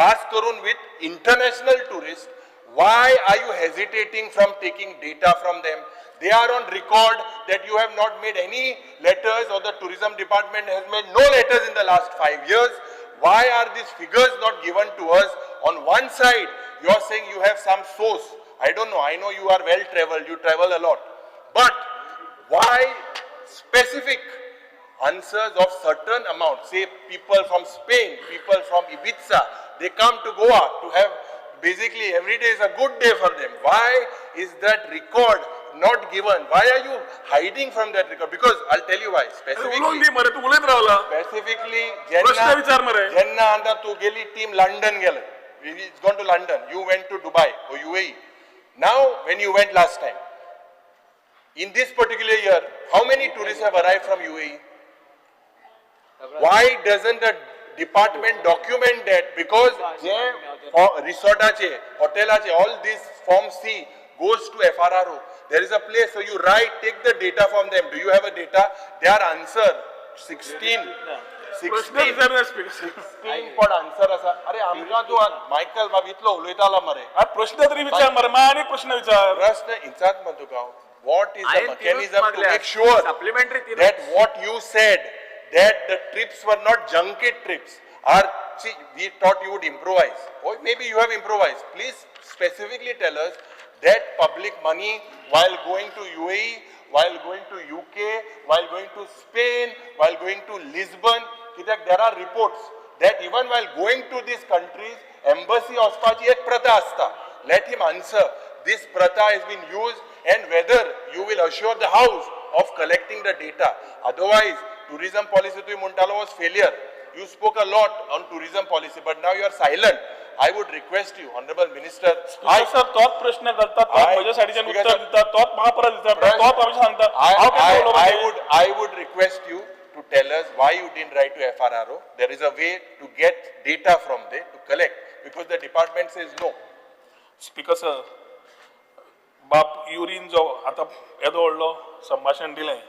खास करून with international tourists, why are you hesitating from taking data from them? They are on record that you have not made any letters, or the tourism department has made no letters in the last 5 years. Why are these figures not given to us? On one side, you are saying you have some source. I don't know. I know you are well traveled. You travel a lot. But why specific answers of certain amount? Say people from Spain, people from Ibiza, they come to Goa to have, basically every day is a good day for them. Why is that record not given? Why are you hiding from that record? Because I'll tell you why. Specifically, Jenna anda tu geli team London gele. It's gone to London. You went to Dubai or UAE. Now, when you went last time, in this particular year, how many tourists have arrived from UAE? Why doesn't the department document that? Because resort ache, hotel ache, all these Form C goes to FRRO. There is a place, so you write, take the data from them. Do you have a data? Their answer, 16 पण answer असा. अरे आमका तू Michael बाब इतलो उलयताला मरे. प्रश्न तरी विचार मरे, मानी प्रश्न विचार. प्रश्न इंचात म्हणतो का? What is the mechanism to make sure that what you said, that the trips were not junket trips? See, we thought you would improvise. Or maybe you have improvised. Please specifically tell us that public money while going to UAE, while going to UK, while going to Spain, while going to Lisbon, there are reports that even while going to these countries, embassy ospachi ek prata asta. Let him answer. This prata has been used, and whether you will assure the house of collecting the data. Otherwise, tourism policy to Muntalo was failure. You spoke a lot on tourism policy, but now you are silent. I would request you, Honorable Minister. I would request you to tell us why you didn't write to FRRO. There is a way to get data from there to collect, because the department says no. Speaker sir, बाप urine जो आता येदो व्हडलो संभाषण दिलें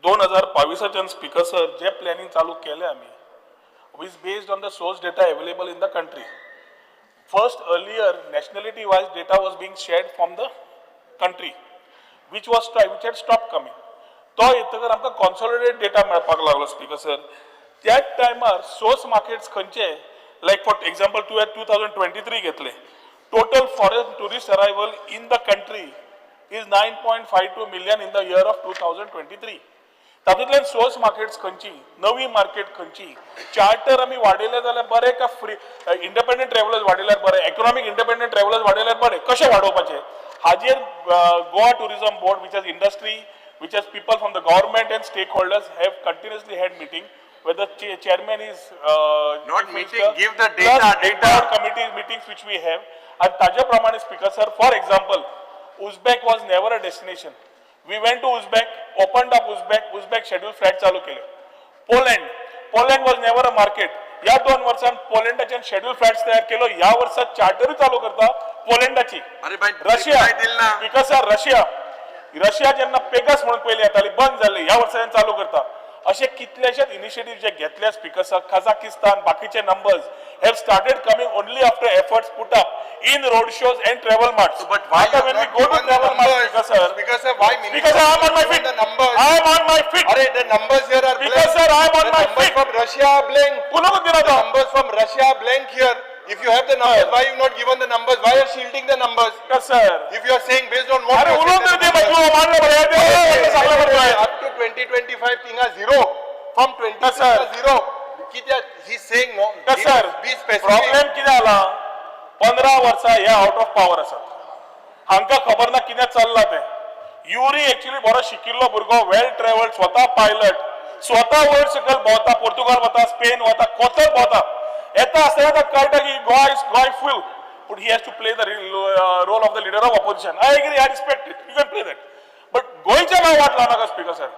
2022 speaker sir जे planning चालू केले आमी is based on the source data available in the country. First, earlier nationality wise data was being shared from the country, which had stopped coming. तो येतकर आमकां consolidated data मेळपाक लागलो स्पीकर सर. त्याच टायमार source markets खंयचे, like for example 2023 घेतले, total foreign tourist arrival in the country is 9.52 million in the year of 2023. तातूंतल्यान source markets खंयची, नवी मार्केट खंयची, चार्टर आमी वाडयले जाल्यार बरे का फ्री इंडिपेंडंट ट्रॅव्हलर्स वाडयल्यार बरे, इकॉनॉमिक इंडिपेंडंट ट्रॅव्हलर्स वाडयल्यार बरे, कशें वाडोवपाचे? हाजेर Goa tourism board, which has industry, which has people from the government and stakeholders have continuously had meeting, where the chairman is not meeting, give the data committee meetings which we have, and ताजे प्रमाणे speaker sir, for example, Uzbek was never a destination. We went to Uzbek, opened up Uzbek scheduled flight चालू केले. Poland was never a market. या 2 वर्षांत पोलंडाचे scheduled flights तयार केलो. या वर्षात charter चालू करता पोलंडाची. रशिया, बिकॉज रशिया जेन्ना पेगास म्हणून पयली येताली बंद जाल्ली, ह्या वर्सांत चालू करता. असे कितलेशेच इनिशिएटिव्ह जे घेतले स्पीकर सर, Kazakhstan, बाकीचे numbers have started coming only after efforts put up in road shows and travel marts. So, but why when we go to travel marts, because sir, why because I am on my feet. The numbers. I am on my feet. The numbers here are because blank. sir, I am on my feet. From Russia are blank. The numbers from Russia are blank here. If you have the numbers, why you not given the numbers? Why are you shielding the numbers? Yes, sir. If you are saying based on what up to 2025 thing are zero. From 20 zero. He's saying no. Yes, sir. Be specific. Problem किती आला? 15 वर्षा हे out of power आसात. हांकां खबर ना कितें चल्लां तें. Yuri actually बरो शिकिल्लो भुरगो, वेल ट्रॅव्हल्ड, स्वता पायलट, स्वता वर्ल्ड सकल भोंवता, पोर्तुगाल वता, स्पेन वता, कोतर भोंवता. येता आसतना ताका कळटा की गोवा फूल, but he has to play the role of the leader of opposition. I agree, I respect it. You can play that. But गोंयच्या नांव वाट लावनाका स्पीकर सर.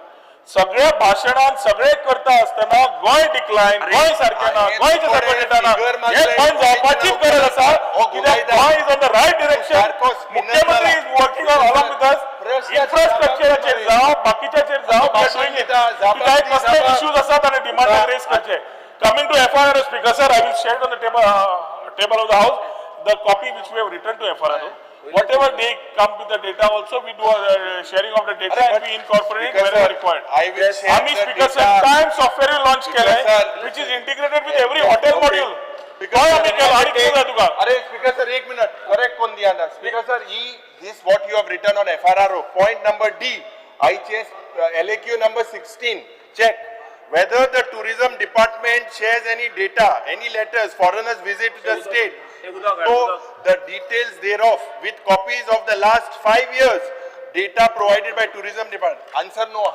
सगळ्या भाशणांत सगळे करता आसतना गोंय डिक्लाइन, गोंय सारकें ना, गोंयचे सारकें दिसना, हे बंद जावपाची गरज आसा. कित्याक Goa is on the right direction. मुख्यमंत्री is working on along with us. इन्फ्रास्ट्रक्चराचेर जावं, बाकीच्याचेर जावं भाषण दिता, की काय जबाबदारी कसले जावं. इश्यूज आसात आनी डिमांड रेस करचे. Coming to FRRO, Speaker sir, I will share on the table of the House the copy which we have written to FRRO. Whatever they come with the data, also we do a sharing of the data and we incorporate it Speaker wherever sir, required. I will share आम्ही the Speaker sir data. time software launch केले, sir, which is integrated with every hotel Okay. module. Speaker काय sir, आम्ही केलं आणि किती जाय तुका? अरे स्पीकर सर एक मिनट करेक्ट कोण दिया ना speaker sir this what you have written on FRRO point number D I chase LAQ number 16 check whether the tourism department shares any data any letters foreigners visit the state so the details thereof with copies of the last 5 years data provided by tourism department answer no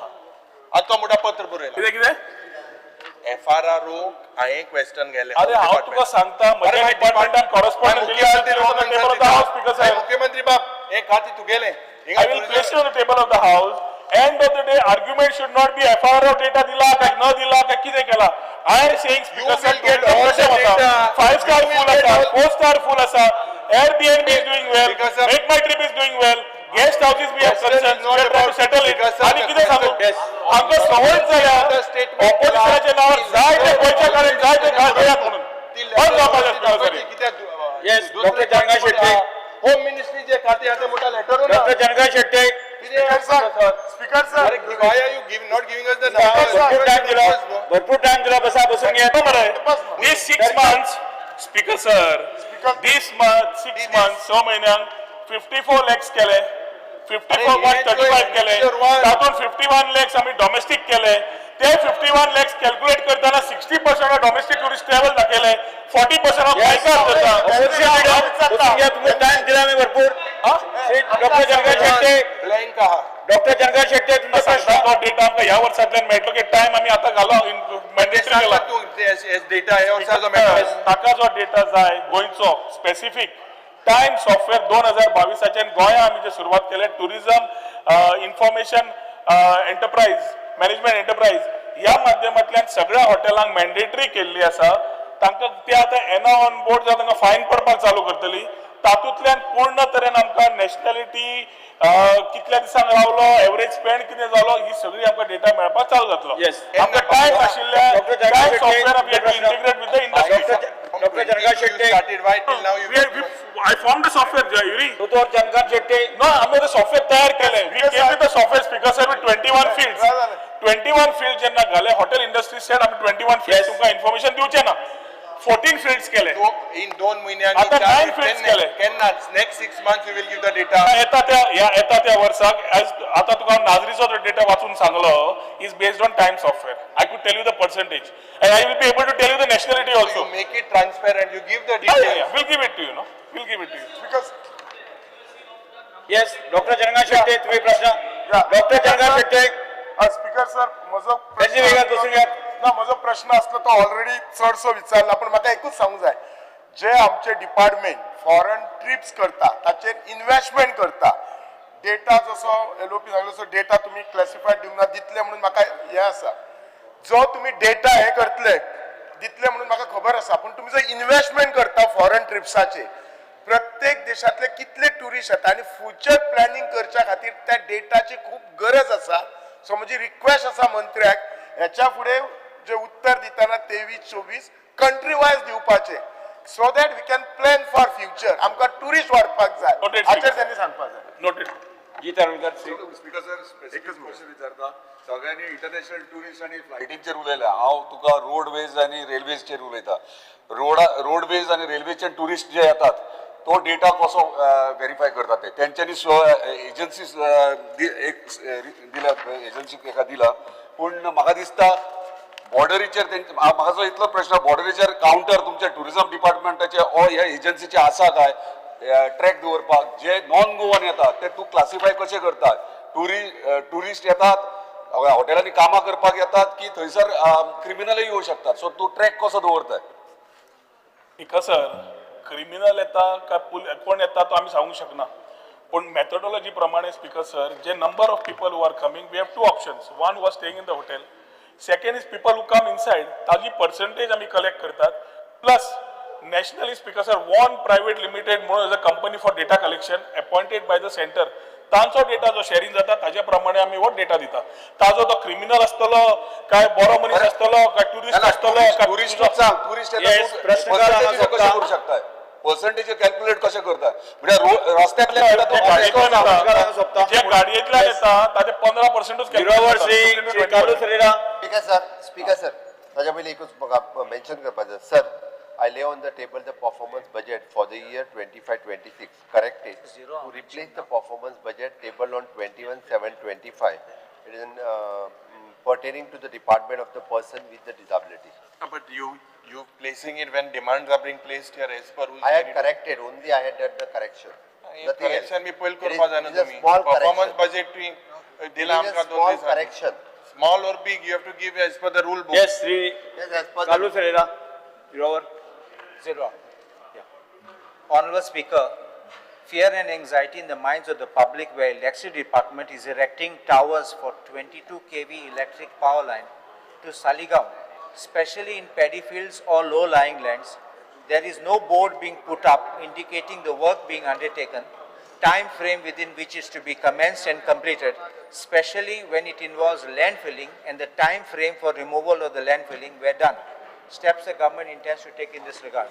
आता मोठा पत्र पुरेला किती किती? FRRO हांवें question गेले अरे हांव तुका सांगता अरे म्हज्या डिपार्टमेंटान कॉरेस्पॉन्डंट Speaker sir. मुख्यमंत्री बाब एक खाती तू गेले I will place it on the table of the House. End of the day, argument should not be FRO data dila काय न दिला काय किती केला. I am saying Speaker sir, will get all the data. 5-star You will full get असा, all- 4-star full असा, Airbnb is doing well, Speaker sir. Make My Trip is doing well, guest houses we have Question is concerns, not we are trying to about- settle it. Speaker sir, आणि the किती सांगू? question is- आमकां सवयच झाल्या, The statement ऑपोजिशनाच्या नावार जाय ते गोंयच्या कारण जाय ते घालयात म्हणून. बंद जावपाचें Speaker sir. Yes, Dr. Janga Shetty. Home ministry जे खाते आता मोठा letter Dr. Janaka Shetty. Speaker sir अरे why are you not giving us the भरपूर टाइम दिला बसा बसून घ्या. These 6 months, Speaker sir, this month, 6 months, 6 महिन्यांक 54 lakhs केले, 54.35 केले, तातूंत 51 lakhs आम्ही डोमेस्टिक केले, ते 51 lakhs कॅल्क्युलेट करताना 60% ऑफ डोमेस्टिक टुरिस्ट ट्रॅव्हल दाखयले, 40% ऑफ बसून घ्या. तुम्ही टाइम दिला मी भरपूर. डॉक्टर जनका शेट्टी. ब्लँक आहा डॉक्टर जनका शेट्टी तुमचा प्रश्न. तो डेटा आमकां ह्या वर्सांतल्यान मेळटलो की टायम आमी आतां घालो मॅन्डेटरी केला. तू डेटा आहे वर्षाचो मॅटर ताका जो डेटा जाय गोंयचो स्पेसिफिक टायम सॉफ्टवेअर 2022 गोंया आमी जे सुरवात केले tourism information enterprise management enterprise ह्या माध्यमांतल्यान सगळ्या हॉटेलांक मॅन्डेटरी केल्ली आसा. तांकां ते आतां एना ऑन बोर्ड जावन तांकां फायन पडपाक चालू करतली. तातूंतल्यान पूर्ण तरेन आमकां नॅशनॅलिटी कितल्या दिसांक रावलो एवरेज स्पेंड कितें जालो ही सगळी आमकां डेटा मेळपाक चालू जातलो. Yes. आमकां टायम आशिल्ल्या Dr. Janaka time Shetty, software आमी प्रश्न. Integrate with the industry. Doctor Janaka Shetty. started why till now you I formed the software, Yuri. Doctor Janaka Shetty. No, आम्ही ते सॉफ्टवेअर तयार केले. We came with the software Speaker sir with 21 fields. 21 fields जेन्ना घाले hotel industry set आम्ही 21 fields Yes. तुमकां information दिवचे ना. 14 fields केले. in 2 महिन्यांनी आता 9 fields केले. केन्ना next 6 months you will give the data येता त्या वर्साक आता तुका नाजरीचो डेटा वाचून सांगलो is based on time software. I could tell you the percentage and I will be able to tell you the nationality also. you make it transparent you give the Yeah, details yeah, we'll give it to you, no? We'll give it to you. because yes doctor Janaka Shetty तुम्ही प्रश्न. Doctor Janaka Shetty. Speaker sir म्हजो त्यांनी वेगळ्यात बसून घ्या. ना म्हजो प्रश्न आसलो तो ऑलरेडी चडसो विचारला पण म्हाका एकूच सांगूंक जाय जे आमचे डिपार्टमेंट फॉरेन ट्रिप्स करता ताचेर इन्वेस्टमेंट करता डेटा जसो एलओपी सांगलो तसो डेटा तुमी क्लासिफायड दिवना दितले म्हणून म्हाका हे आसा जो तुमी डेटा हे करतले दितले म्हणून म्हाका खबर आसा पण तुमी जो इन्वेस्टमेंट करता फॉरेन ट्रिप्साचे प्रत्येक देशातले कितले टुरिस्ट येता आणि फ्युचर प्लॅनिंग करच्या खातीर त्या डेटाची खूप गरज आसा. सो म्हजी रिक्वेस्ट आसा मंत्र्याक ह्याच्या फुडें जे उत्तर दिताना 23-24 कंट्री वायज दिवपाचे so that we can plan for future. आमकां टुरिस्ट वाडपाक जाय Noted, हाचेर त्यांनी सांगपाक जाय. Noted. जी तरंगत. स्पीकर सर स्पेसिफिक क्वेश्चन विचारता सगळ्यांनी इंटरनॅशनल टुरिस्ट आणि फ्लायटींचेर उलयला हांव तुका रोडवेज आणि रेल्वेजचेर उलयता. रोडवेज आणि रेल्वेचे टुरिस्ट जे येतात तो डेटा कसो व्हेरीफाय करतात ते तेंच्यांनी एजन्सी एक दिला एजन्सीक एका दिला पूण म्हाका दिसता बॉर्डरीचेर म्हाका जो इतलो प्रश्न बॉर्डरीचेर कावंटर तुमच्या टुरिझम डिपार्टमेंटाचे ओ ह्या एजन्सीचे आसा काय ट्रॅक दवरपाक जे नॉन गोवन येतात ते तूं क्लासिफाय कशें करता. टुरिस्ट येतात हॉटेलांनी कामां करपाक येतात की थंयसर क्रिमिनलय येवं शकतात सो तूं ट्रॅक कसो दवरताय. ठीक सर क्रिमिनल येता काय कोण येता तो आम्ही सांगू शकना पण मेथोडॉलॉजी प्रमाणे स्पीकर सर जे number of people who are coming we have 2 options. One was staying in the hotel. Second is people who come inside ताजी पर्सेंटेज आम्ही कलेक्ट करतात. Plus nationally speaker sir one private limited म्हणून as a company for data collection appointed by the centre तांचो data जो sharing जाता ताजे प्रमाणे आमी हो डेटा दिता ताजो तो क्रिमिनल आसतलो काय बरो मनीस आसतलो काय टुरिस्ट आसतलो टुरिस्ट सांग टुरिस्ट कशें करू शकता पर्सेंटेज कॅल्क्युलेट कशें करता म्हणजे रस्त्यातल्या जे गाडयेंतल्यान येता ताजे 15% कालू सरेरा स्पीकर सर ताज्या पयलीं एकूच म्हाका मेन्शन करपाचें sir I lay on the table the performance budget for the year 25-26 corrected to replace the performance budget table on 21/7/25. It is pertaining to the department of the person with the disability. But you placing it when demands are being placed here as per I had corrected, only I had done the correction. Nothing else. correction मी पहिले It करपा is- जाय ना it is a तुम्ही small performance correction. budget दिला It is आमकां a 2 small दिसांनी correction. small or big you have to give as per the rule book. Yes, Sri Yes, as per Kalu the, Sreera, you're over. Zero. Yeah. Honorable Speaker, fear and anxiety in the minds of the public where electricity department is erecting towers for 22 kV electric power line to Saligaon, especially in paddy fields or low-lying lands. There is no board being put up indicating the work being undertaken, time frame within which is to be commenced and completed, especially when it involves landfilling and the time frame for removal of the landfilling were done. Steps the government intends to take in this regard.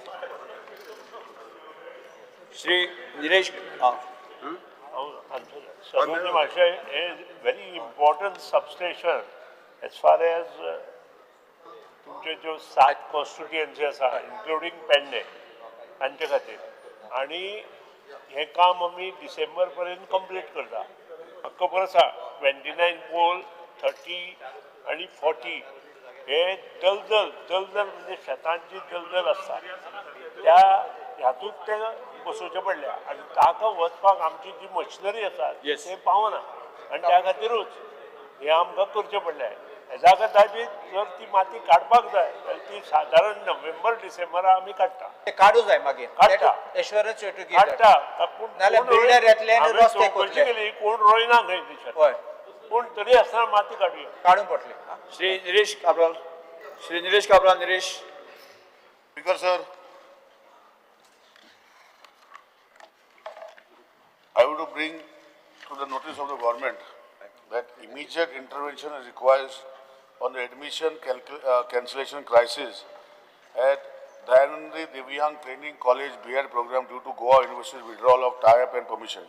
Shri Nilesh, Sarvajit Mahashay is very important substation as far as तुमचे जो 7 constituency आसा including Pernem हांचे खातीर आनी हें काम आमी December पर्यंत कंप्लीट करता म्हाका खबर आसा 29 पोल 30 आनी 40 हे दलदल म्हणजे शेतांची दलदल आसता त्या ह्यातूच ते बसोवचे पडल्या आनी ताका वचपाक आमची जी मशिनरी आसा ते पावना आनी त्या खातीरूच हे आमकां करचें पडलें हेज्या खातीर जर ती माती काडपाक जाय जाल्यार ती सादारण नोव्हेंबर डिसेंबरा आमी काडटा ते काढू जाय मागीर काडटा एश्युरन्स यू टू गिव काडटा पूण नाल्यार builder येतले आनी रस्ते चौकशी कोरतले. केली कोण रोयना खंय दिसत होय पूण तरी आसतना माती काडुया काडून पडटले. Shri Nilesh Kabral, Shri Nilesh Kabral, Nilesh. Speaker sir, I would bring to the notice of the government that immediate intervention is required on the admission cancellation crisis at Dayanandri Divyang Training College B.Ed program due to Goa University's withdrawal of tie-up and permission.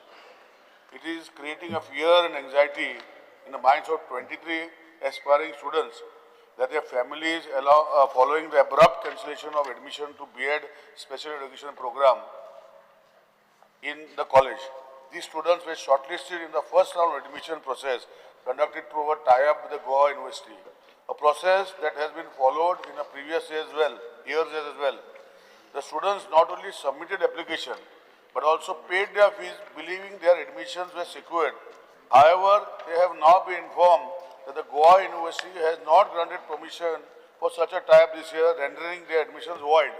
It is creating a fear and anxiety in the minds of 23 aspiring students that their families allow following the abrupt cancellation of admission to B.Ed special education program in the college. These students were shortlisted in the first round admission process conducted through a tie-up with the Goa University, a process that has been followed in the previous years as well. The students not only submitted application but also paid their fees believing their admissions were secured. However, they have now been informed that the Goa University has not granted permission for such a tie-up this year, rendering their admissions void.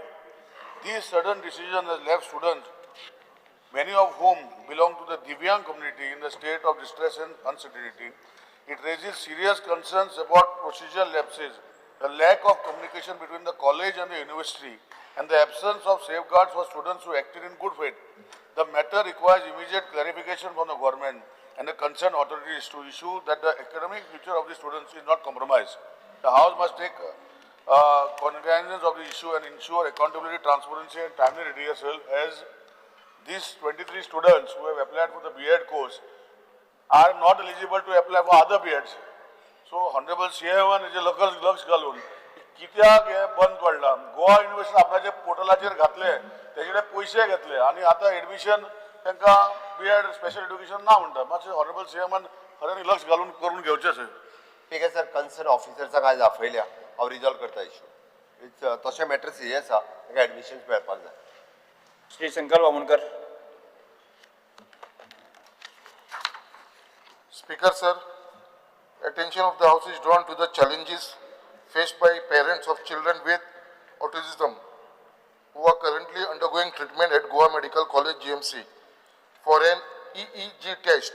This sudden decision has left students, many of whom belong to the Divyang community, in the state of distress and uncertainty. It raises serious concerns about procedural lapses, the lack of communication between the college and the university, and the absence of safeguards for students who acted in good faith. The matter requires immediate clarification from the government and the concerned authorities to ensure that the academic future of the students is not compromised. The House must take cognizance of the issue and ensure accountability, transparency and timely redressal, as these 23 students who have applied for the B.Ed course are not eligible to apply for other B.Eds. So, Honorable CM is लक्ष घालून कित्याक हे बंद पडला. Goa university आपल्या जे पोर्टलाचेर घातले तेजे पैसे घेतले आणि आता एडमिशन तांकां B.Ed स्पेशल एड्युकेशन ना म्हणटा. मातशें हॉनरेबल सीएमान खऱ्यांनी लक्ष घालून करून घेवचें सर. ठीक आहे सर, कन्सर्न ऑफिसरचा काय दाखयल्या हांव रिजॉल्व करता इश्यू. तशें मॅटर सिरियस आहा, ताका एडमिशन मेळपाक जाय. Shri Shankar Vamunkar. Speaker sir, attention of the House is drawn to the challenges faced by parents of children with autism who are currently undergoing treatment at Goa Medical College GMC for an EEG test.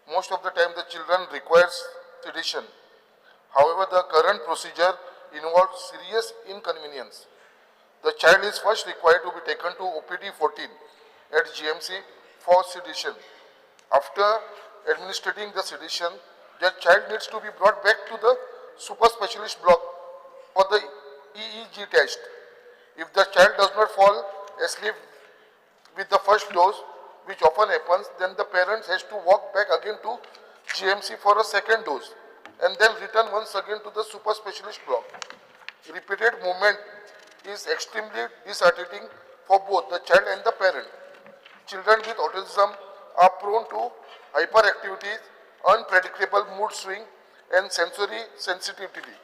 Most of the time the children requires sedation. However, the current procedure involves serious inconvenience. The child is first required to be taken to OPD 14 at GMC for sedation. After administrating the sedation, their child needs to be brought back to the super specialist block for the EEG test. If the child does not fall asleep with the first dose, which often happens, then the parents has to walk back again to GMC for a second dose and then return once again to the super specialist block. Repeated movement is extremely disheartening for both the child and the parent. Children with autism are prone to hyperactivity, unpredictable mood swing, and sensory sensitivity.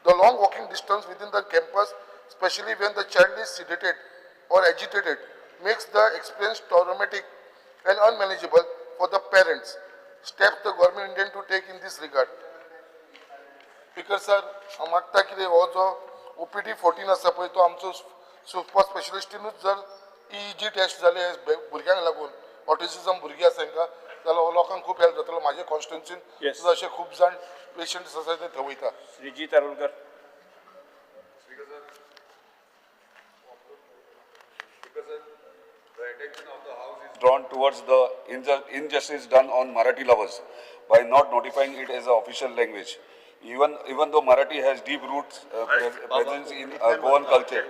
The long walking distance within the campus, especially when the child is sedated or agitated, makes the experience traumatic and unmanageable for the parents. Steps the government intend to take in this regard. Speaker sir, मागता कितें हो जो OPD 14 आसा पळय तो आमचो super स्पेशलिस्टीनूच जर EEG test जाले भुरग्यांक लागून ऑटिझम भुरगीं आसा तांकां जाल्यार लोकांक खूब हेल्प जातलो म्हाज्या कॉन्स्टिट्युन्सीन अशे खूब जाण पेशंट्स आसा ते थंय वयता. Shriji तारुलकर. The attention of the House is drawn towards the injustice done on Marathi lovers by not notifying it as an official language. Even though Marathi has deep roots, presence in Goan culture.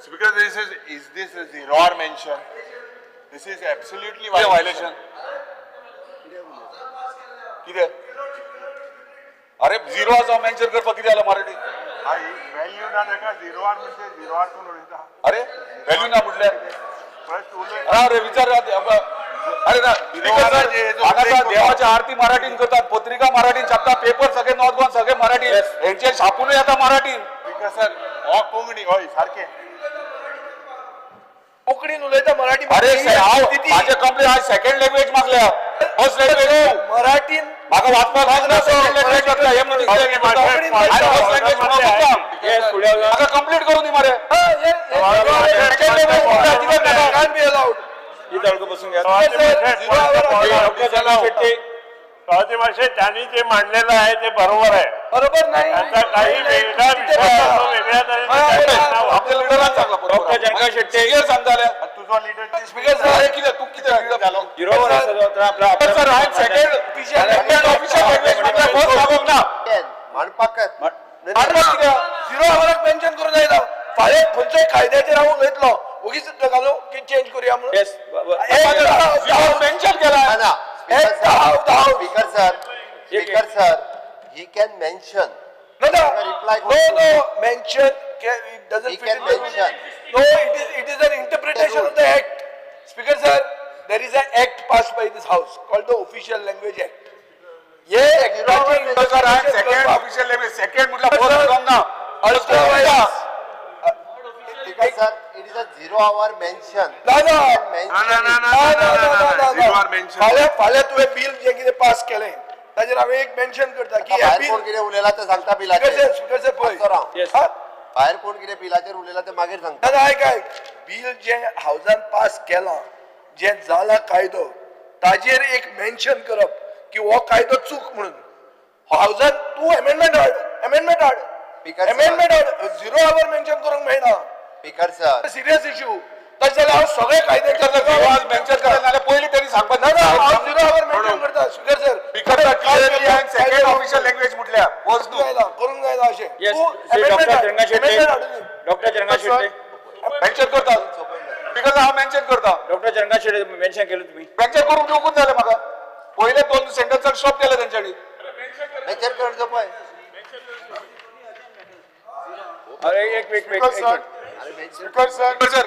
Speaker, is this a zero-hour mention? This is absolutely violation. कितें? अरे zero आसा mention करपाक कितें जालें Marathi? Value ना ताका zero-hour म्हणजे zero-hour कोण उलयता? अरे व्हॅल्यू ना म्हटल्यार अरे विचार अरे ना हांगा देवाच्या आरती मराठीन करतात, पत्रिका मराठीन छापता, पेपर सगळे नॉर्थ गोवन सगळे मराठी, हेंचे छापूनय येता मराठीन. स्पीकर सर, हो कोंकणी हय सारकें. कोंकणीन उलयता मराठी. अरे हांव माझे कंप्लेन हांव सेकंड लँग्वेज मागल्या. फर्स्ट लँग्वेज मराठीन म्हाका वाचपाक लागना. सेकंड लँग्वेज करता हे म्हणून म्हाका कंप्लीट करून दी मरे. बसून घ्या. स्वाती मावशी त्यांनी जे मांडलेलं आहे ते बरोबर आहे. बरोबर नाही. त्यांचा काही वेगळा विषय वेगळ्या आपल्या लिडरान सांगला. डॉक्टर जनका शेट्टी सांगताले तुझो लीडर स्पीकर सर कितें तू कितें लीडर जालो? बरोबर आपला sir hi second official language म्हणजे फर्स्ट लागोक ना. मांडपाक झिरो आवाराक मेन्शन करून जायना. फाल्यां खंयच्याय कायद्याचेर हांव उलयतलो उगीच घालो की चेंज करूया म्हणून. मेन्शन केला. Speaker sir, he can mention. No, reply mention. It doesn't He fit can in the mention. No, it is an interpretation of the act. Speaker sir, there is an act passed by this house called the Official Language Act. ये second official language second म्हटलं first wrong ना. Speaker sir, it is a 0 hour mention. फाल्यां तुवें bill जें कितें पास केलें ताजेर हांवें एक मेन्शन करता की भायर कोण कितें उलयला ते सांगता बिलाचेर. स्पीकर सर पळय भायर कोण कितें बिलाचेर उलयला ते मागीर सांगता. दादा आयक बिल जें हावजान पास केलां जें जाला कायदो ताजेर एक मेन्शन करप की हो कायदो चूक म्हणून. हावजान तूं अमेंडमेंट हाड अमेंडमेंट हाड. 0 आवर मेन्शन करूंक मेळना. Speaker sir, सिरियस इश्यू तशें जाल्यार हांव सगळे कायदे मेन्शन करता नाल्यार पयलीं तरी सांगपाक हांव 0 आवर मेन्शन करता. Speaker sir second official language म्हटल्या फर्स्ट करूंक जायना अशें. डॉक्टर जरंगा शेट्टी मेन्शन करता. स्पीकर हांव मेन्शन करता. डॉक्टर जरंगा शेट्टी मेन्शन केलं तुम्ही. मेन्शन करून दिवकूच जालें म्हाका. पयले 2 सेंटेन्साक स्टॉप केले तेंच्यांनी. मेन्शन करचो पळय. अरे एक Speaker sir, सर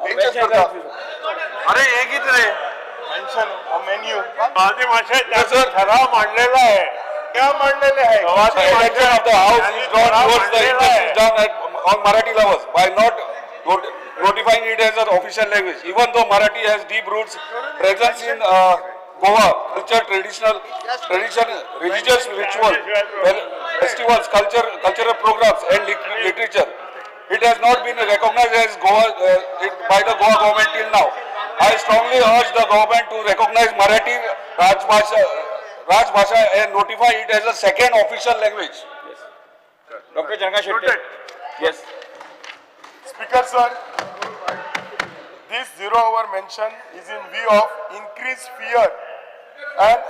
मेन्शन करता. अरे हे किती रे मेन्शन मेन्यू स्वाती मावशी त्याचा ठराव मांडलेला आहे. क्या मांडलेले आहे? The attention of the House is drawn towards the injustice done on Marathi lovers by not notifying it as an official language. Even though Marathi has deep roots, presence in Goa, culture, tradition, religious rituals, festivals, cultural programs, and literature. It has not been recognized as Goa by the Goa government till now. I strongly urge the government to recognize Marathi Rajbhasha and notify it as a second official language. Doctor Janaka Shetty. Yes. Speaker sir, this 0 hour mention is in view of increased fear And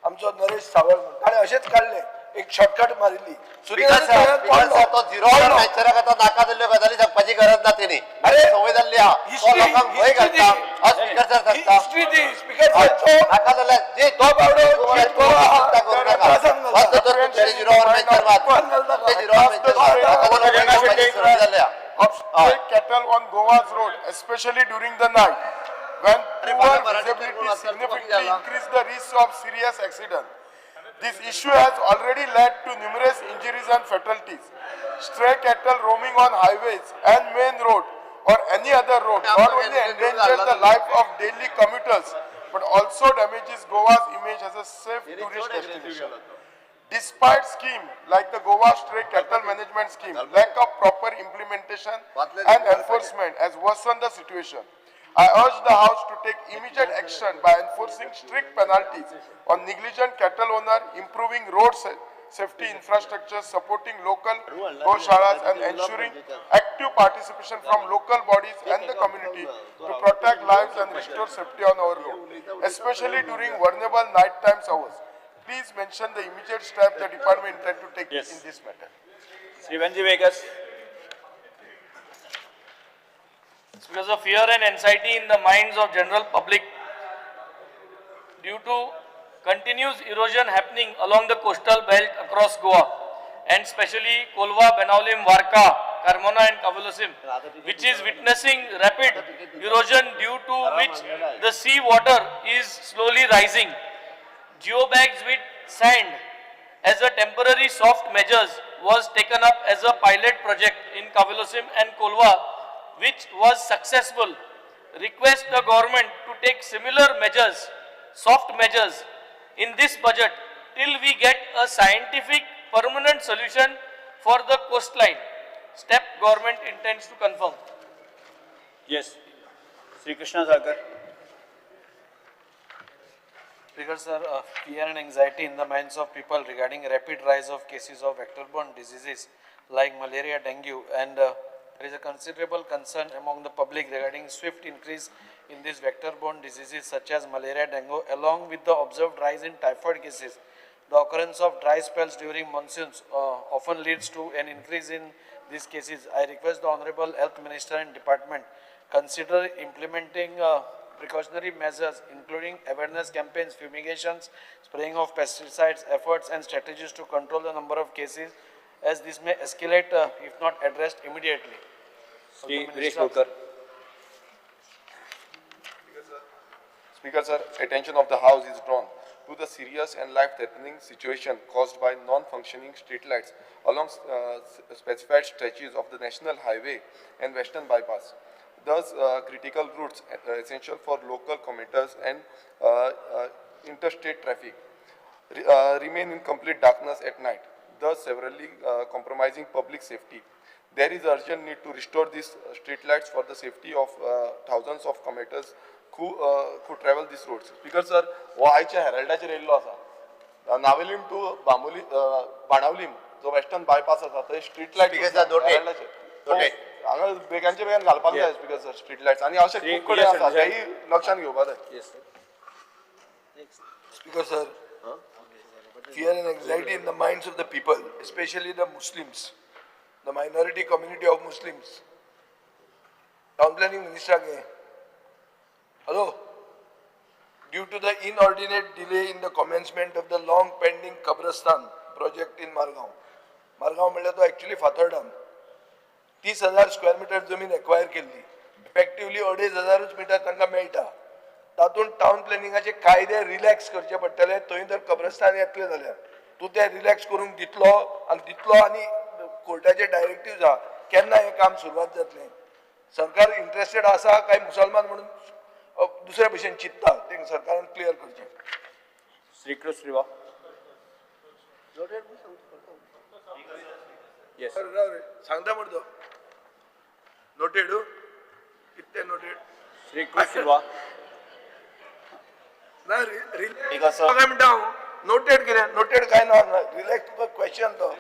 आमचो नरेश सावळ ताणें अशेंच काडलें एक shortcut मारिल्ली Speaker sir, तो zero hour match आता नाका जाल्ल्यो गजाली सांगपाची गरज ना तेणी अरे, संवय जाल्ली आहा तो लोकांक भंय घालता आज स्पीकर सर सांगता हिस्ट्री दी स्पीकर सर नाका जाल्यार जे तो बावडो cheat करो आहा. करू नाका वाद तर तुमचे zero hour match वाद ते zero hour match नाका जाल्यार संवय जाल्ली आहा of stray cattle on Goa's road, especially during the night, when poor visibility significantly increase the risk of serious accident. This issue has already led to numerous injuries and fatalities. Stray cattle roaming on highways and main road or any other road not only endanger the life of daily commuters but also damages Goa's image as a safe tourist destination. Despite scheme like the Goa Stray Cattle Management Scheme, lack of proper implementation and enforcement has worsened the situation. I urge the House to take immediate action by enforcing strict penalties on negligent cattle owner, improving road safety infrastructure, supporting local goshalas and ensuring active participation from local bodies and the community to protect lives and restore safety on our road, especially during vulnerable night times hours. Please mention the immediate step the department intend to take in this matter. Srivanji Vegas. Because of fear and anxiety in the minds of general public due to continuous erosion happening along the coastal belt across Goa and especially Kolva, Benaulim, Varka, Carmona and Kavalosim, which is witnessing rapid erosion due to which the sea water is slowly rising. Geobags with sand as a temporary soft measures was taken up as a pilot project in Kavalosim and Kolva, which was successful. Request the government to take similar measures, soft measures in this budget till we get a scientific permanent solution for the coastline. Step government intends to confirm. Yes. Sri Krishna Sagar. Speaker sir, fear and anxiety in the minds of people regarding rapid rise of cases of vector-borne diseases like malaria, dengue, and there is a considerable concern among the public regarding swift increase in these vector-borne diseases such as malaria, dengue, along with the observed rise in typhoid cases. The occurrence of dry spells during monsoons often leads to an increase in these cases. I request the Honorable Health Minister and Department consider implementing precautionary measures including awareness campaigns, fumigations, spraying of pesticides, efforts and strategies to control the number of cases as this may escalate if not addressed immediately. Sri Viresh Gurkar. Speaker sir, attention of the House is drawn to the serious and life-threatening situation caused by non-functioning street lights along specified stretches of the National Highway and Western Bypass. Thus, critical routes essential for local commuters and interstate traffic remain in complete darkness at night, thus severely compromising public safety. There is urgent need to restore these street lights for the safety of thousands of commuters who travel these roads. Speaker sir, हो आयच्या हेराल्डाचेर येयल्लो आसा. Navelim to Bambolim Benaulim जो western bypass आसा थंय street light हांगा बेगांचे बेगान घालपाक जाय स्पीकर सर स्ट्रीट लायट्स आनी अशें खूब कडेन आसा तेही लक्षात घेवपाक जाय. Speaker sir, fear and anxiety in the minds of the people, especially the Muslims, the minority community of Muslims. Town Planning Minister again. Hello. Due to the inordinate delay in the commencement of the long pending Kabristan project in Margaon. Margaon म्हणल्यार तो actually Fatorda. 30,000 square metre जमीन acquire केली. Effectively 2,500 metre तांकां मेळटा. तातूंत town प्लॅनिंगाचे कायदे relax करचे पडटले. थंय जर कब्रस्तान येतले जाल्यार तूं ते रिलॅक्स करूंक दितलो आनी कोर्टाचे डायरेक्टिव्ह आहा केन्ना हें काम सुरवात जातलें. सरकार इंटरेस्टेड आसा काय मुसलमान म्हणून दुसऱ्या भशेन चित्ता तें सरकारान क्लियर करचें. Srikrishna Sriva. Yes. सांगता म्हणतो नोटेड कितले नोटेड Srikrishna Sriva. ना काय म्हणटा हांव नोटेड कितें नोटेड काय ना रिलॅक्स तुका क्वेश्चन तो.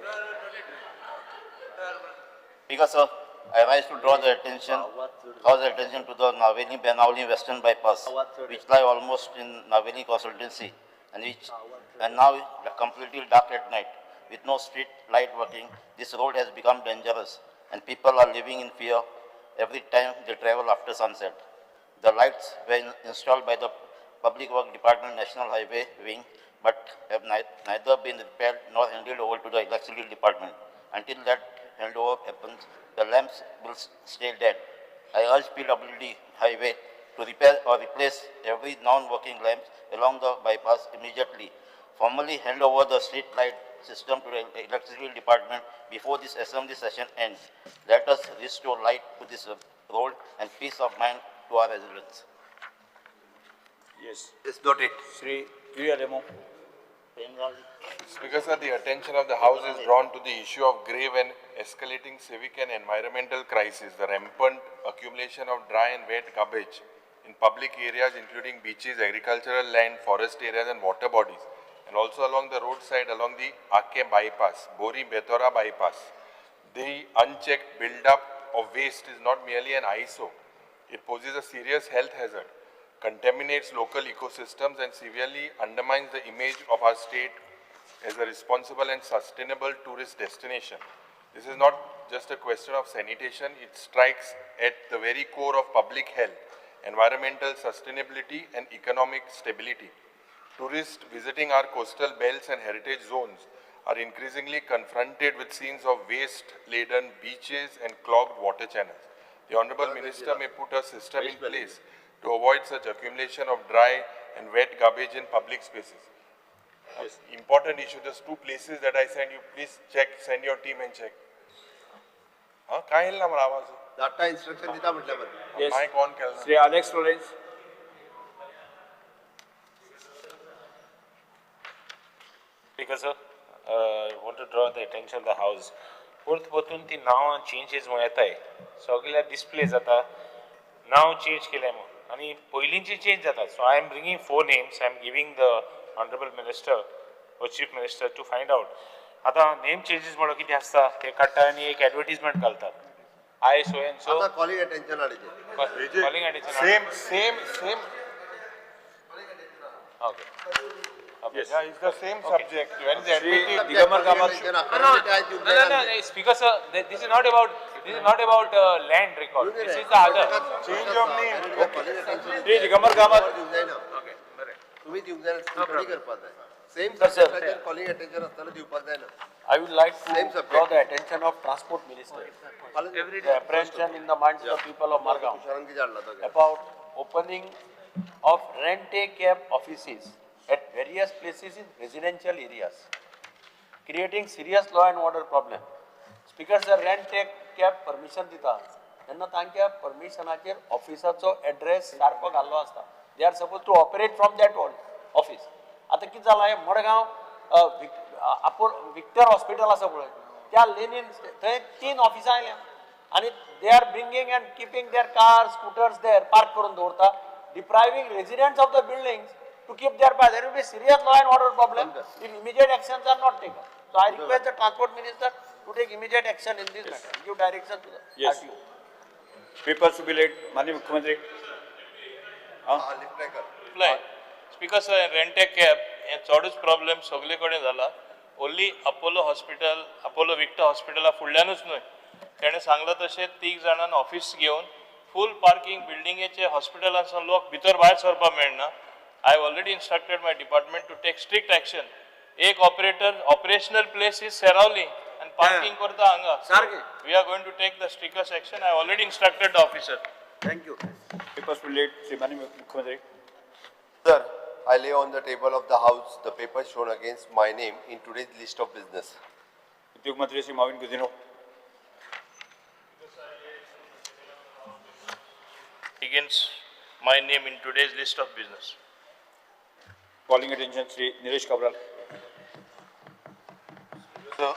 Speaker sir, I rise to draw the attention to the Naveli-Benavli Western Bypass, which lie almost in Naveli consultancy and now is completely dark at night. With no street light working, this road has become dangerous and people are living in fear every time they travel after sunset. The lights were installed by the Public Works Department National Highway Wing, but have neither been repaired nor handed over to the Electricity Department. Until that handover happens, the lamps will stay dead. I urge PWD Highway to repair or replace every non-working lamp along the bypass immediately. Formally hand over the street light system to the Electricity Department before this assembly session ends. Let us restore light to this road and peace of mind to our residents. Yes. It's noted. Sri Priya Remo. Speaker, sir, the attention of the House is drawn to the issue of grave and escalating civic and environmental crisis, the rampant accumulation of dry and wet garbage in public areas including beaches, agricultural land, forest areas and water bodies, and also along the roadside along the Ake bypass, Bori-Bethora bypass. The unchecked build-up of waste is not merely an eyesore. It poses a serious health hazard, contaminates local ecosystems and severely undermines the image of our state as a responsible and sustainable tourist destination. This is not just a question of sanitation, it strikes at the very core of public health, environmental sustainability and economic stability. Tourists visiting our coastal belts and heritage zones are increasingly confronted with scenes of waste-laden beaches and clogged water channels. The Honourable Minister may put a system in place to avoid such accumulation of dry and wet garbage in public spaces. Yes. Important issue, there's two places that I send you, please check, send your team and check. हाँ काय हिलना मला आवाज Data instruction दिता म्हटल्यावर. Yes. Mic on केलं Sri Alex Lawrence. Speaker, sir, I want to draw the attention of the House. परतून ती नाव चेंजेस येताय सगळ्या डिस्प्ले जाता नाव चेंज केले म्हणून आणि पयलींची चेंज जाता so I am bringing 4 names I am giving the honourable minister or chief minister to find out. आता नेम चेंजेस म्हणून किती असता ते काढता आणि एक ॲडव्हर्टिजमेंट घालतात. I so and so. आता calling attention आलेले. Calling attention. Same. Okay. Yes. Yeah, it's the same subject. When the admitted Digamar Kamat. No, Speaker sir, this is not about land record. This is the other. change of name. Sri Digamar Kamat. Okay. तुम्ही दिवून जाणार study करपाक जाय. Same sir. सब्जेक्टाचेर calling attention आसताना दिवपाक जायना. I would like to Same subject. draw the attention of Transport Minister. The apprehension in the minds of the people of Margao तुषारान किती हाडला तो? about opening of rent-a-cab offices at various places in residential areas, creating serious law and order problem. Speaker sir, rent-a-cab permission दिता तेन्ना तांच्या परमिशनाचेर ऑफिसाचो address सारको घाल्लो आसता. They are supposed to operate from that office. आता कितें जालां मडगांव विक्टर हॉस्पिटल आसा पळय त्या लेनीन थंय 3 ऑफिसां आयल्या आनी they are bringing and keeping their car scooters there पार्क करून दवरता depriving residents of the buildings to keep their by there will be serious law and order problem if immediate actions are not taken. So I request the transport minister to take immediate action in this matter, give direction to the Yes. RTO. Papers to be laid, माननीय मुख्यमंत्री. Reply. Speaker sir, rent a cab हे चडूच problem सगळे कडेन जाला. Only Apollo hospital, Apollo Victor हॉस्पिटला फुडल्यानूच न्हय. तेणें सांगलां तशें 3 जाणांन ऑफिस घेवन फूल पार्किंग बिल्डिंगेचे हॉस्पिटलांतसून लोक भितर भायर सरपाक मेळना. I have already instructed my department to take strict action. एक operator operational place is Seraulim and parking करता हांगा. We are going to take the strictest action. I have already instructed the officer. Thank you. Papers to be laid, Sri माननीय मुख्यमंत्री. Sir, I lay on the table of the House the papers shown against my name in today's list of business. उद्योग मंत्री Shri Mauvin Gudino. Against my name in today's list of business. Calling attention Sri Nilesh Kabral. So,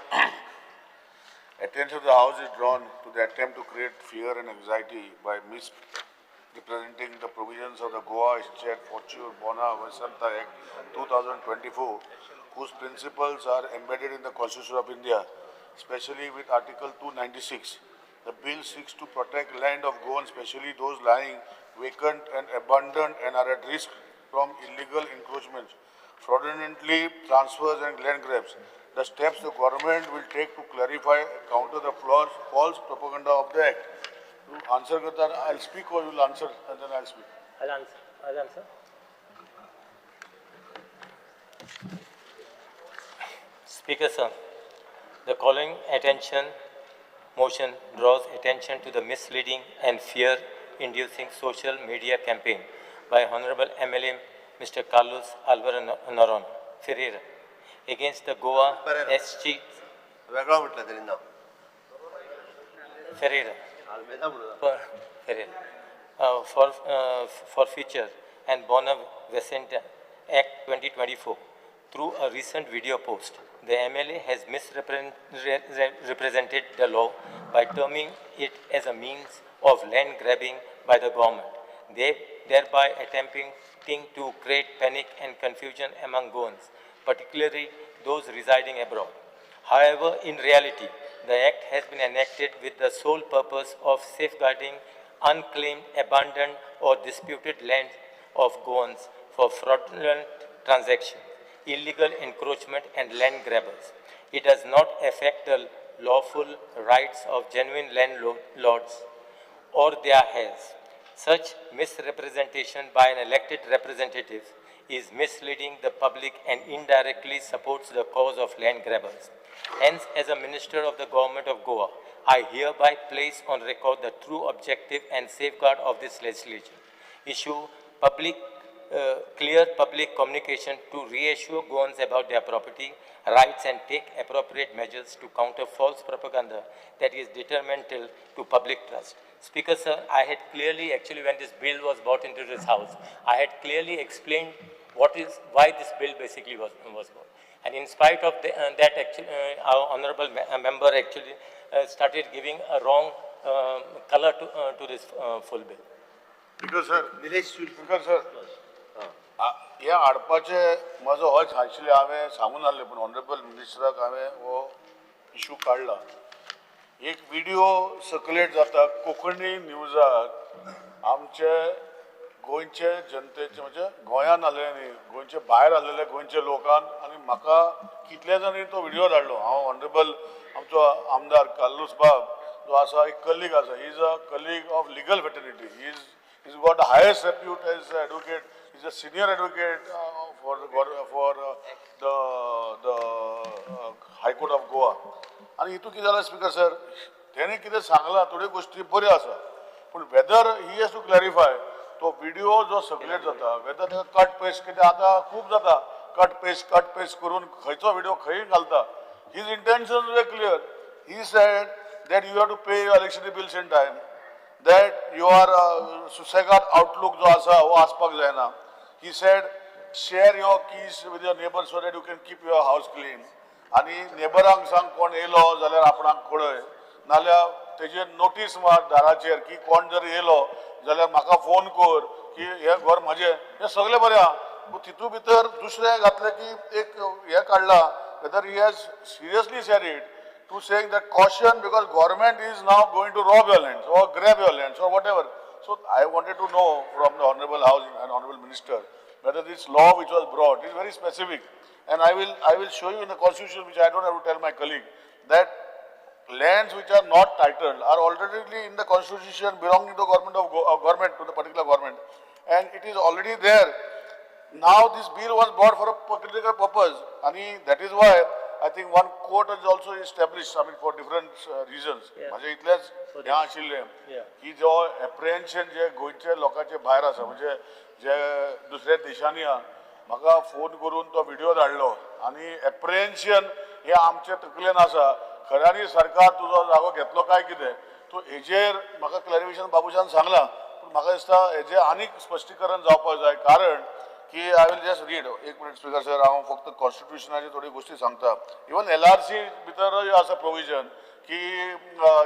attention of the House is drawn to the attempt to create fear and anxiety by misrepresenting the provisions of the Goa State Fortune Bona Vasanta Act 2024, whose principles are embedded in the Constitution of India, especially with Article 296, The bill seeks to protect land of Goan, especially those lying vacant and abandoned and are at risk from illegal encroachments, fraudulently transfers and land grabs. The steps the government will take to clarify and counter the false propaganda of the act. To answer, I'll speak or you'll answer and then I'll speak. I'll answer. Speaker sir, the calling attention motion draws attention to the misleading and fear-inducing social media campaign by Honorable MLA Mr. Carlos Alvaro Naron Ferreira against the Goa SG Ferreira for Future and Bona Vicenta Act 2024. Through a recent video post, the MLA has misrepresented the law by terming it as a means of land grabbing by the government, thereby attempting to create panic and confusion among Goans, particularly those residing abroad. However, in reality, the Act has been enacted with the sole purpose of safeguarding unclaimed, abandoned or disputed land of Goans for fraudulent transactions, illegal encroachment and land grabbers. It does not affect the lawful rights of genuine landlords or their heirs. Such misrepresentation by an elected representative is misleading the public and indirectly supports the cause of land grabbers. Hence, as a minister of the government of Goa, I hereby place on record the true objective and safeguard of this legislation. Issue clear public communication to reassure Goans about their property rights and take appropriate measures to counter false propaganda that is detrimental to public trust. Speaker sir, I had clearly, actually when this bill was brought into this house, I had clearly explained why this bill basically was brought. And in spite of that, actually, our honorable member actually started giving a wrong color to this full bill. Because sir, ह्या हाडपाचे म्हजो होच actually हांवें सांगून आसलें पूण honourable मिनिस्टराक हांवें हो issue काडला. एक व्हिडिओ सर्क्युलेट जाता कोंकणी न्यूजाक आमचे गोंयचे जनतेचे म्हणजे गोंयान आसले न्ही गोंयचे भायर आसलेले गोंयचे लोकांक आनी म्हाका कितले जाणी तो व्हिडिओ धाडलो. हांव ऑनरेबल आमचो आमदार कार्लोस बाब जो आसा एक कलीग आसा he is a colleague of legal fraternity he is got highest repute as advocate. He's a senior advocate for the High Court of Goa. And he took his speaker, sir. Then he Sangla थोडी गोष्टी बऱ्यो आसा पण whether he has to clarify तो video जो circulate जाता whether ते cut paste कितें आतां खूब जाता कट पेस्ट करून खंयचो व्हिडिओ खंय घालता. His intentions were clear. He said that you have to pay your electricity bills in time, that your सुसेगाद outlook जो आसा हो आसपाक जायना. He said, share your keys with your neighbors so that you can keep your house clean. आणि नेबरांक सांग कोण येयलो जाल्यार आपणाक कळय नाल्यार तेजेर नोटीस मार दाराचेर की कोण जर येयलो जाल्यार म्हाका फोन कर की हे घर म्हाजें. हें सगळें बरें आहा पूण तितून भितर दुसरें घातलें की एक हें काडलां whether he has seriously said it to saying that caution because government is now going to rob your lands or grab your lands or whatever. So I wanted to know from the Honorable House and Honorable Minister whether this law which was brought is very specific, and I will show you in the Constitution, which I don't have to tell my colleague, that lands which are not titled are already in the Constitution belonging to the government to the particular government, and it is already there. Now this bill was brought for a particular purpose, and that is why I think one court is also established. I mean for different reasons. म्हणजे इतलेच हे आशिल्लें की जो एप्रिहेन्शन जे गोंयचे लोकांचे भायर आसा म्हणजे जे दुसऱ्या देशांनी म्हाका फोन करून तो व्हिडिओ धाडलो आनी एप्रिहेन्शन हे आमचे तकलेन आसा खऱ्यांनी सरकार तुजो जागो घेतलो काय कितें तो हेजेर म्हाका क्लॅरिफिकेशन बाबूशान सांगलां पूण म्हाका दिसता हेजें आनीक स्पश्टीकरण जावपाक जाय कारण की आय विल जस्ट रीड एक मिनिट स्पीकर सर हांव फक्त कॉन्स्टिट्युशनाची थोडी गोश्टी सांगता. इवन LRC भितरूय आसा प्रोविजन की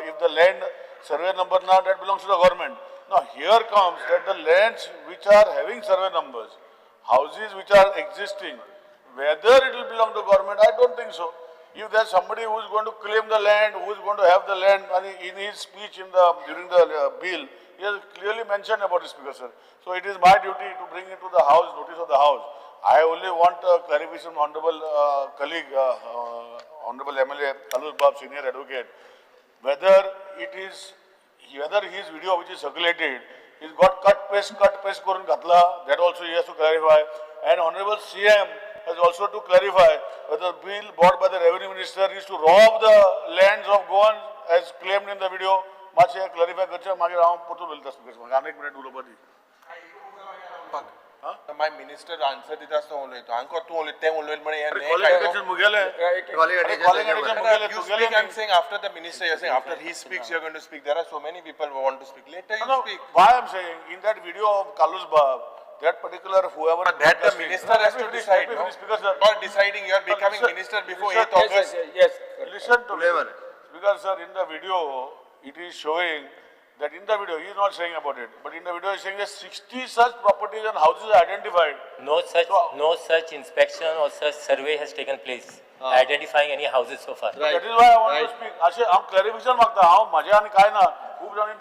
if the land survey number ना that belongs to the government. Now here comes that the lands which are having survey numbers, houses which are existing, whether it will belong to government, I don't think so. if there's somebody who is going to claim the land, who is going to have the land, and in his speech during the bill, he has clearly mentioned about it, Speaker, sir. So it is my duty to bring it to the House, notice of the House. I only want clarification from Honorable colleague, Honorable MLA Kalus Bab, Senior Advocate, whether his video which is circulated, he's got cut paste Korun Gatla, that also he has to clarify. And Honorable CM has also to clarify whether the bill brought by the Revenue Minister is to rob the lands of Goan as claimed in the video. मातशें clarify करचें मागीर हांव परतून उलयता speaker म्हाका आनी एक minute उलोवपा दी. माय मिनिस्टर आन्सर दिता आसतना उलयता हांव तूं उलयता तें उलयलें म्हण हें Qualification मुगेलें. You speak, I'm saying after the minister, you're saying after he speaks, you're going to speak. There are so many people who want to speak. Later you speak. Why I'm saying, in that video of Kalus Bab, that particular whoever... That the minister has to decide, no? You're deciding, you're becoming minister before 8th August. Yes. Listen to me. Because sir, in the video, it is showing that in the video, he is not saying about it, but in the video he is saying that 60 such properties and houses are identified. No such inspection or such survey has taken place, identifying any houses so far. That is why I want to speak. अशें हांव clarification मागता. हांव म्हजें आनी कांय ना. खूब जाणांनी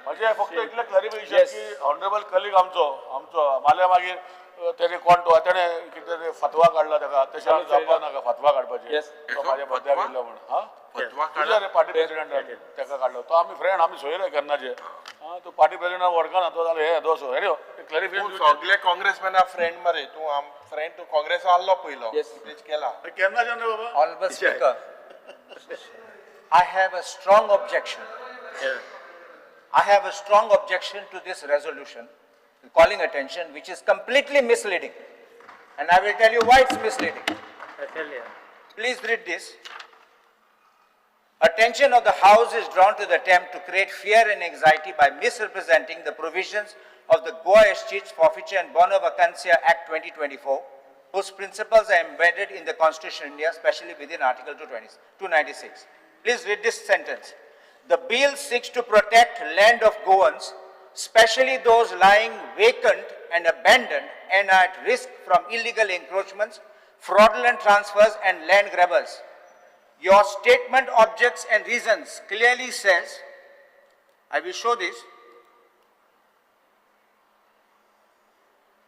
म्हजें फक्त इतलें clarification की honorable colleague आमचो माल्या मागीर तेणे कोण तो तेणे कितें फतवा काडला ताका तशें आमी जावपा नाका फतवा काडपाचें तो म्हाज्या बद्दल गेल्लो म्हण फतवा काडला रे पार्टी प्रेसिडेंटान ताका काडलो तो आमी फ्रेंड आमी सोयले केन्नाचे तो पार्टी प्रेसिडेंटान वळखना तो जालो हे दोस हेरे क्लॅरिफिकेशन सगळे काँग्रेसमॅना फ्रेंड मरे तूं फ्रेंड तूं काँग्रेस आल्लो पयलो तेच केला केन्नाच्यान रे बाबा. Honorable Speaker, I have a strong objection. I have a strong objection to this resolution, calling attention, which is completely misleading. And I will tell you why it's misleading. Please read this. Attention of the House is drawn to the attempt to create fear and anxiety by misrepresenting the provisions of the Goa Estates Forfeiture and Bono Vacancia Act 2024, whose principles are embedded in the Constitution of India, especially within Article 296. Please read this sentence. The bill seeks to protect land of Goans, especially those lying vacant and abandoned and are at risk from illegal encroachments, fraudulent transfers and land grabbers. Your statement, objects and reasons clearly says, I will show this,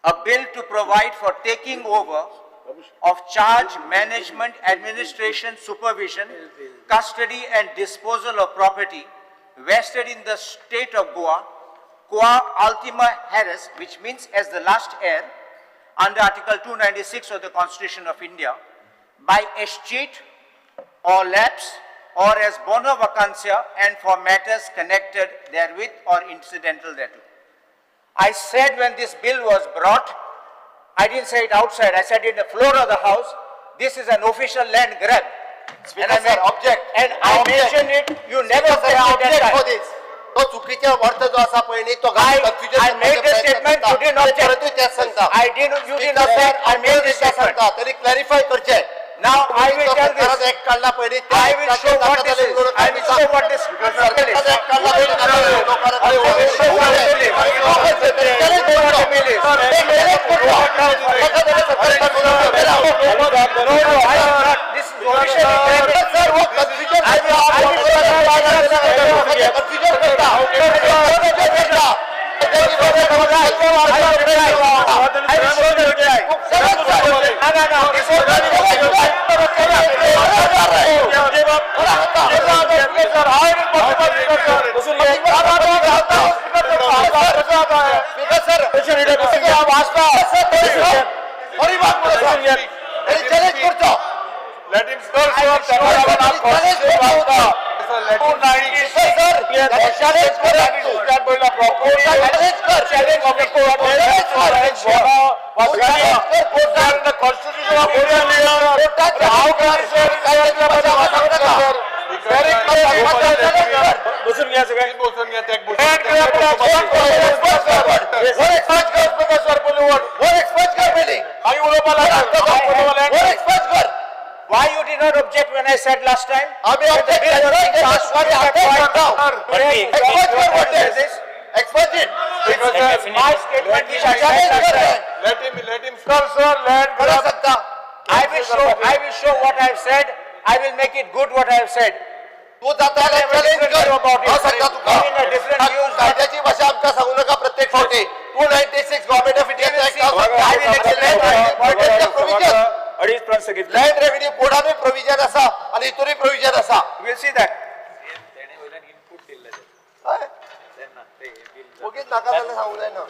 a bill to provide for taking over of charge, management, administration, supervision, custody and disposal of property vested in the state of Goa, Qua Ultima Harris, which means as the last heir, under Article 296 of the Constitution of India, by escheat or lapse or as bono vacancia and for matters connected therewith or incidental thereto. I said when this bill was brought, I didn't say it outside, I said it in the floor of the House, this is an official land grab. Speaker, sir, object. And I mentioned it, you never said object for this. तो चुकीचा अर्थ जो असा पळय तो confusion I made the statement, you didn't object. तेच सांगता. You didn't object, I made the statement. तरी clarify करचे. Now I will tell this. एक काढला पळय I will show what this is. I will show what this bill is. I will show what the bill is. This is officially sir, what confusion? I will Let him Why you did not object when I said last time? Expose it. My statement which I said last time. let him sir, land grab. I will show what I have said. I will make it good what I have said. तू जाताना challenge कर हांव सांगता तुका Having a different views. कायद्याची भाशा आमकां सांगू नाका प्रत्येक फावटी तू 96 government of India land revenue कोडानूय प्रोविजन आसा आनी हितूनय प्रोविजन आसा We'll see that. ओगीच नाका जाल्यार सांगूंक जायना